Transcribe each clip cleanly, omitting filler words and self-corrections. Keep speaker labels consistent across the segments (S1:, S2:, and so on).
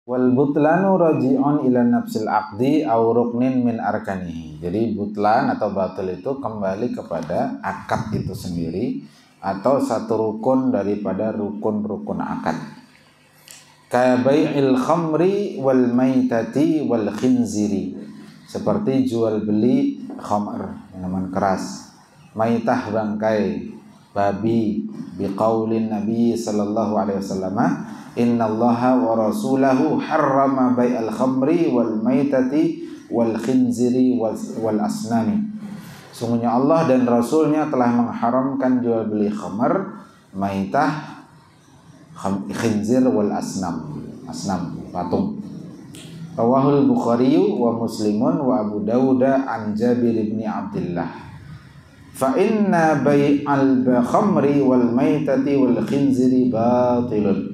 S1: Wal butlanu raji'un ila nafsil aqdi aw ruknin min arkanihi. Jadi butlan atau batil itu kembali kepada akad itu sendiri atau satu rukun daripada rukun-rukun akad. Ka bai'il khamri wal maitati wal khinziri. Seperti jual beli khamr, minuman keras, maitah bangkai babi, biqaulin Nabi sallallahu alaihi wasallam, innallaha wa rasulahu harrama bai'al khamri wal maitati wal khinziri wal asnami. Sungguhnya Allah dan Rasulnya telah mengharamkan jual beli khamr, maitah, khinzir wal asnam patung. Rawahul Bukhari wa Muslimun wa Abu Dawud an Jabir bin Abdullah. Fa inna bai'al khamri wal maitati wal khinziri batilun.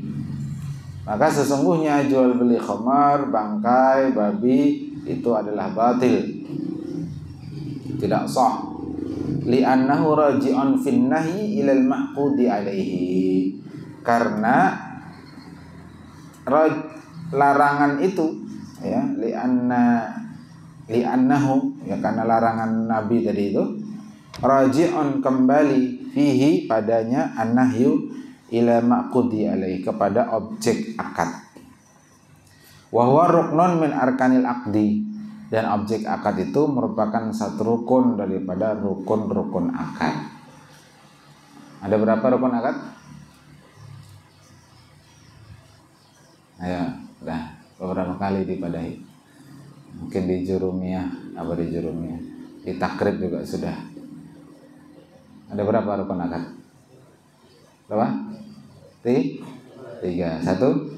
S1: Maka sesungguhnya jual beli khamar, bangkai, babi itu adalah batil, tidak sah. Li'annahu raji'un fin nahyi ilal ma'qudi alaihi. Karena larangan itu ya, li'annahu ya, karena larangan Nabi tadi itu raji'un kembali fihi padanya an-nahyu ila ma'qudi alaihi kepada objek akad. Wa huwa ruknun min arkanil aqdi, dan objek akad itu merupakan satu rukun daripada rukun-rukun akad. Ada berapa rukun akad? Ayo, udah beberapa kali dipadahi. Mungkin di Jurumiyah, di takrib juga sudah. Ada berapa rukun akad? Berapa? 3. Satu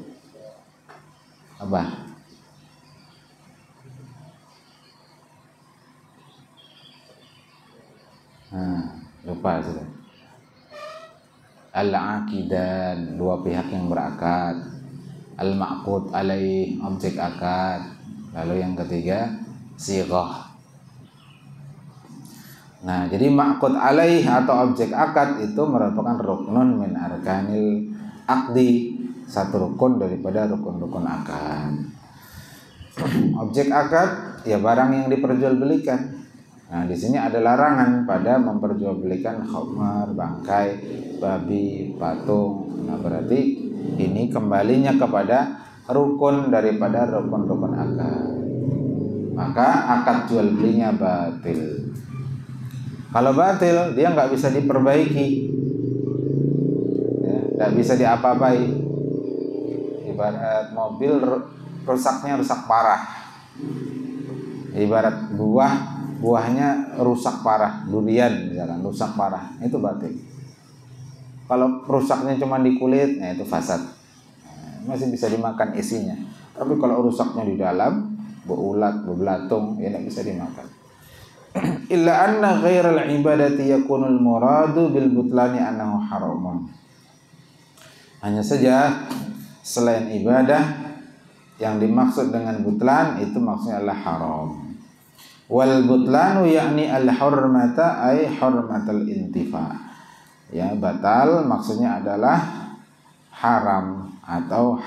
S1: apa? Lupa sudah. Al-aqidan, dua pihak yang berakad. Al-ma'qud alaih, objek akad. Lalu yang ketiga sighah. Nah, jadi ma'qud alaih atau objek akad itu merupakan ruknun min arkanil aqdi, satu rukun daripada rukun-rukun akad. Objek akad ya barang yang diperjualbelikan. Nah, di sini ada larangan pada memperjualbelikan khamar, bangkai, babi, patung. Nah, berarti ini kembalinya kepada rukun daripada rukun-rukun akad. Maka akad jual belinya batil. Kalau batil, dia nggak bisa diperbaiki, ya, nggak bisa diapa-apai. Ibarat mobil rusaknya rusak parah. Ibarat buahnya rusak parah, durian misalkan rusak parah, itu batil. Kalau rusaknya cuma di kulit, nah itu fasad, masih bisa dimakan isinya. Tapi kalau rusaknya di dalam, berulat, bebelatung, ya tidak bisa dimakan. Illa anna ghairal ibadati yakunul muradu bil butlani annahu haramun. Hanya saja selain ibadah yang dimaksud dengan butlan itu maksudnya adalah haram. Wal butlanu yakni al hurmata ay hurmatul intifa. Ya, batal maksudnya adalah haram atau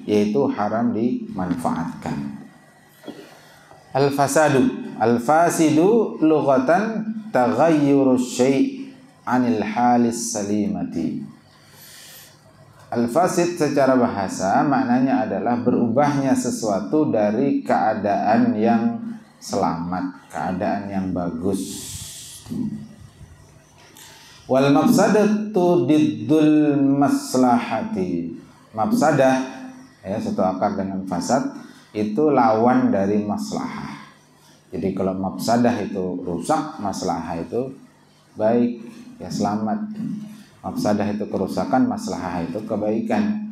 S1: yaitu haram dimanfaatkan. Al fasidu lughatan taghayyurus syai' anil halis salimati. Al fasid secara bahasa maknanya adalah berubahnya sesuatu dari keadaan yang selamat, keadaan yang bagus. Wal mafsadatu diddul maslahati. Mafsadah ya, satu akar dengan fasad itu lawan dari maslahah. Jadi kalau mafsadah itu rusak, maslahah itu baik, ya selamat. Mafsadah itu kerusakan, maslahah itu kebaikan.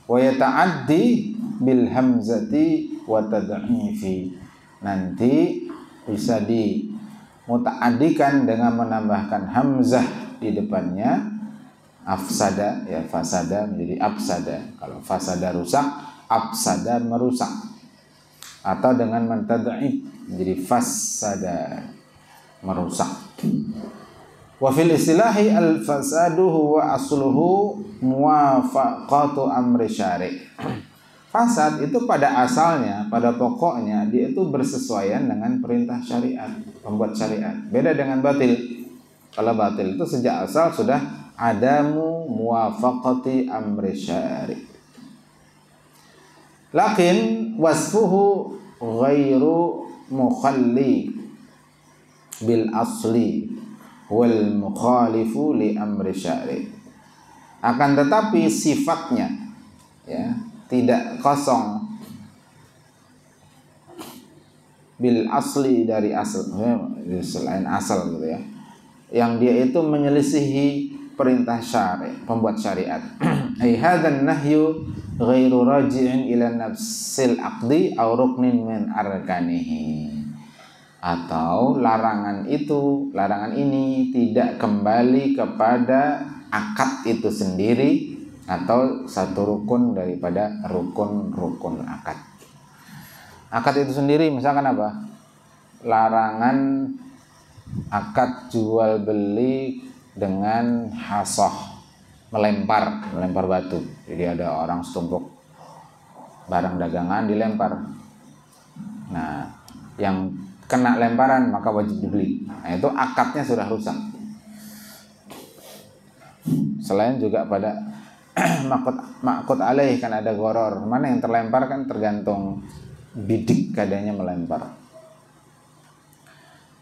S1: Wa yata'addi bil hamzati wa tad'ifi. Nanti bisa dimuta'addikan dengan menambahkan hamzah di depannya. Afsada, ya fasada menjadi afsada. Kalau fasada rusak, afsada merusak. Atau dengan mentad'if menjadi fasada, merusak. Wa fil istilahi al-fasadu huwa asluhu muwafaqatu amri syari'. Fasad itu pada asalnya, pada pokoknya dia itu bersesuaian dengan perintah syariat, pembuat syariat. Beda dengan batil. Kalau batil itu sejak asal sudah adamu muwafaqati amri syari. Lakin wasfuhu ghairu mukhalli bil asli wal mukhalifu li amri syari. Akan tetapi sifatnya ya tidak kosong bil asli dari asal, selain asal gitu ya, yang dia itu menyelisihi perintah syari, pembuat syariat. Ai hadzan nahyu ghairu raji'in ila nafsil aqdi aw ruknin min arkanihi. Atau larangan ini tidak kembali kepada akad itu sendiri atau satu rukun daripada rukun-rukun akad. Akad itu sendiri misalkan apa? Larangan akad jual beli dengan hasoh, melempar batu. Jadi ada orang setumpuk barang dagangan dilempar. Nah, yang kena lemparan maka wajib dibeli. Nah, itu akadnya sudah rusak. Selain juga pada makut alaih kan ada goror. Mana yang terlempar kan tergantung bidik kadanya melempar.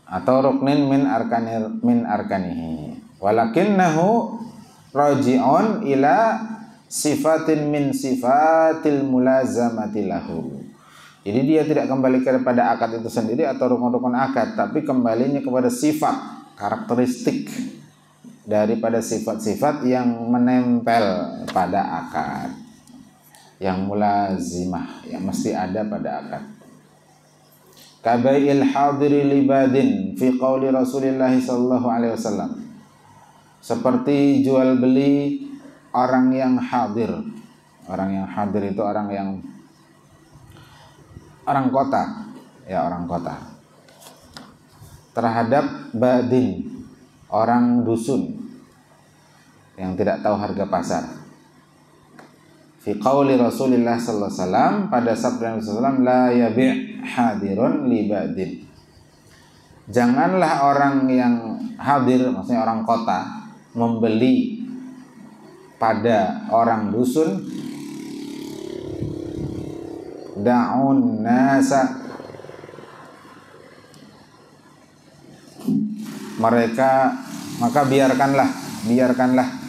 S1: Atau ruknin min arkanihi. Walakinnahu raji'un ila sifatin min sifatil mulazamati lahu. Jadi dia tidak kembali kepada akad itu sendiri atau rukun-rukun akad, tapi kembalinya kepada sifat, karakteristik daripada sifat-sifat yang menempel pada akad, yang mulazimah, yang mesti ada pada akad. Kabai'il hadiri libadin fi qauli Rasulillah sallallahu alaihi wasallam. Seperti jual beli orang yang hadir. Orang yang hadir itu orang kota, ya orang kota. Terhadap badin, orang dusun yang tidak tahu harga pasar. Fi qauli Rasulillah sallallahu alaihi wasallam, pada sabda Rasulullah, la yabi' hadirun li badin. Janganlah orang yang hadir, maksudnya orang kota, membeli pada orang dusun. Da'un nasa, maka biarkanlah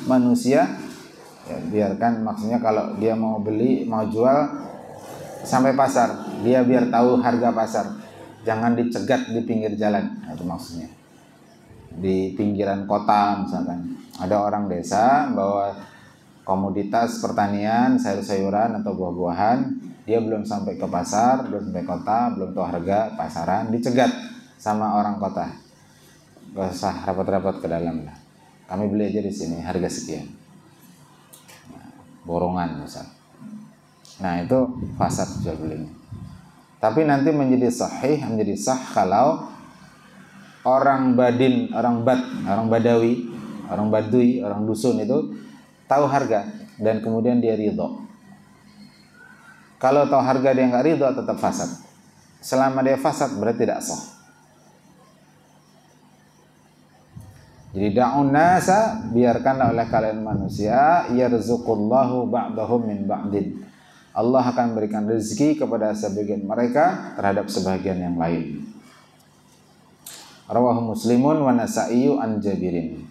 S1: manusia ya, biarkan maksudnya kalau dia mau beli, mau jual sampai pasar, dia biar tahu harga pasar, jangan dicegat di pinggir jalan. Itu maksudnya di pinggiran kota misalkan ada orang desa bawa komoditas pertanian, sayur-sayuran atau buah-buahan, dia belum sampai ke pasar, belum sampai kota, belum tahu harga pasaran, dicegat sama orang kota. Gak usah rapat-rapat ke dalam lah, kami beli aja di sini harga sekian. Nah, borongan misal. Nah itu fasad jual belinya. Tapi nanti menjadi sahih, menjadi sah kalau orang badin, orang badawi, orang badui, orang dusun itu tahu harga dan kemudian dia ridho. Kalau tahu harga dia nggak ridho tetap fasad. Selama dia fasad berarti tidak sah. Jadi da'un nasa, biarkanlah oleh kalian manusia, yarzuqullahu ba'dahum min ba'din. Allah akan berikan rezeki kepada sebagian mereka terhadap sebagian yang lain. Rawahu Muslimun wa Nasa'i an Jabirin.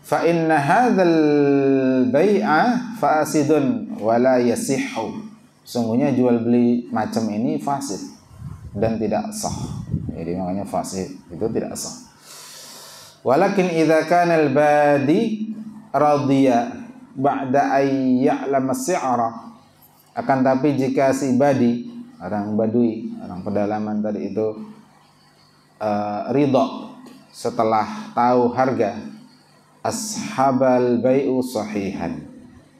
S1: Fa inna hadzal bai'a fasidun wa la yasihhu. Sungguhnya jual beli macam ini fasid dan tidak sah. Jadi makanya fasid itu tidak sah. Walakin idza kana al-badi radiya ba'da ay ya'lam as-si'ra, akan tapi jika si badi, orang badui, orang pedalaman tadi itu ridha setelah tahu harga, ashabal bai'u sahihan,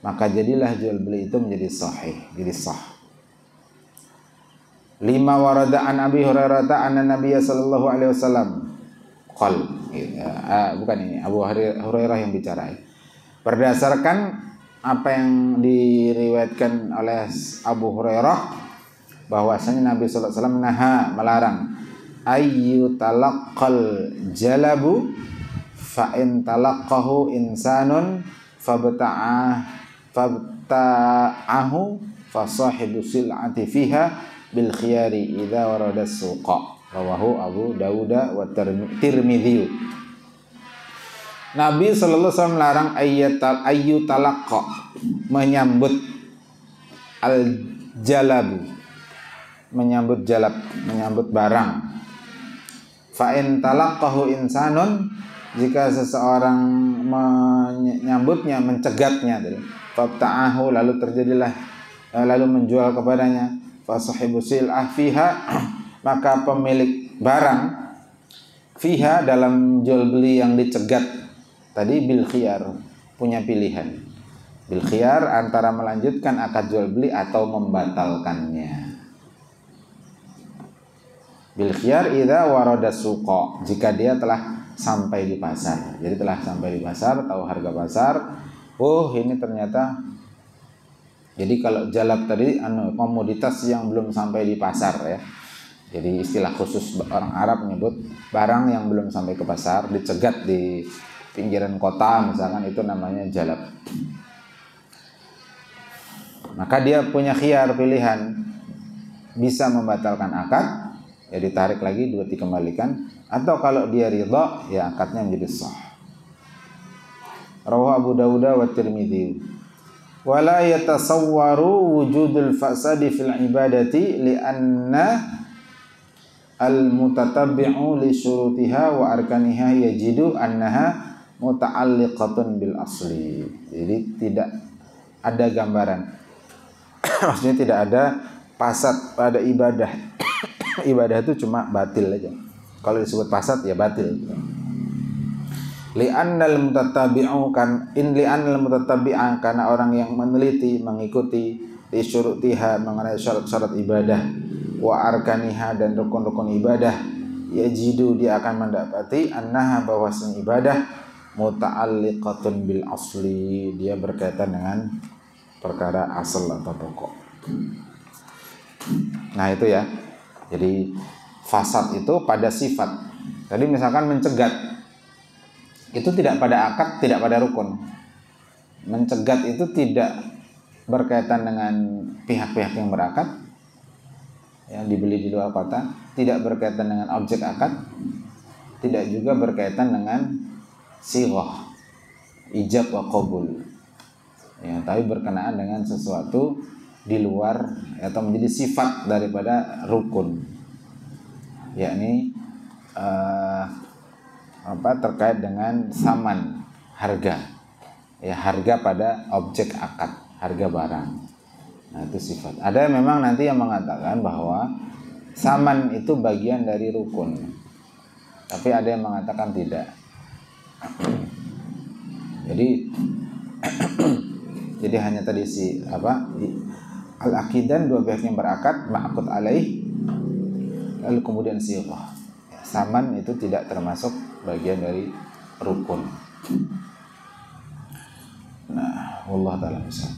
S1: maka jadilah jual beli itu menjadi sahih, jadi sah. Lima warada an Abi Hurairah anna Nabiy sallallahu alaihi wasallam qol, bukan ini Abu Hurairah yang bicara. Berdasarkan apa yang diriwayatkan oleh Abu Hurairah bahwasanya Nabi sallallahu alaihi wasallam melarang ayyu talaqqal jalabu fa in talaqqahu insanun fabta'ahu fa sahibu sil'ati fiha bil khiyari idza warada suqa. Rawahu Abu Dawud wa Tirmidzi. Nabi sallallahu alaihi wasallam melarang ayyu talaqqa, menyambut al-jalabu, menyambut jalab, menyambut barang. Fa in talaqqahu insanun, jika seseorang menyambutnya, mencegatnya, fabta'ahu, lalu terjadilah lalu menjual kepadanya, fa sahibu sil'ah fiha, maka pemilik barang fiha dalam jual beli yang dicegat tadi bil khiyar, punya pilihan. Bil khiyar antara melanjutkan akad jual beli atau membatalkannya. Bil khiyar idza warada suqa, jika dia telah sampai di pasar. Jadi telah sampai di pasar, tahu harga pasar. Oh, ini ternyata, jadi kalau jalab tadi komoditas yang belum sampai di pasar ya. Jadi istilah khusus orang Arab menyebut barang yang belum sampai ke pasar, dicegat di pinggiran kota misalkan, itu namanya jalab. Maka dia punya khiyar, pilihan, bisa membatalkan akad, ya ditarik lagi, dikembalikan, atau kalau dia ridha, ya akadnya menjadi sah. Rawahu Abu Dawud wa Tirmidzi. Wala yatasawwaru wujudul fasadi fil ibadati li'anna al-mutatabbi'u li syurutiha wa arkaniha yajidu annaha muta'alliqatun bil asli. Jadi tidak ada gambaran. Maksudnya tidak ada fasad pada ibadah. Ibadah itu cuma batil aja. Kalau disebut fasad ya batil. Li'annal mutatabi'u karena orang yang meneliti, mengikuti li syurutiha, mengenai syarat-syarat ibadah, wa arkaniha, dan rukun-rukun ibadah, yajidu, dia akan mendapati annaha, bahwasanya ibadah muta'alliqatun bil asli, dia berkaitan dengan perkara asal atau pokok. Nah itu ya. Jadi fasad itu pada sifat. Tadi misalkan mencegat, itu tidak pada akad, tidak pada rukun. Mencegat itu tidak berkaitan dengan pihak-pihak yang berakad, yang dibeli di luar kota, tidak berkaitan dengan objek akad, tidak juga berkaitan dengan sighah ijab wa qabul, ya, tapi berkenaan dengan sesuatu di luar atau menjadi sifat daripada rukun, yakni terkait dengan saman, harga, ya, harga pada objek akad, harga barang. Nah itu sifat. Ada memang nanti yang mengatakan bahwa saman itu bagian dari rukun, tapi ada yang mengatakan tidak. Jadi hanya tadi al-aqidan, dua pihak yang berakad, ma'aqud alaih, lalu kemudian sighah. Saman itu tidak termasuk bagian dari rukun. Nah, wallahu ta'ala misal.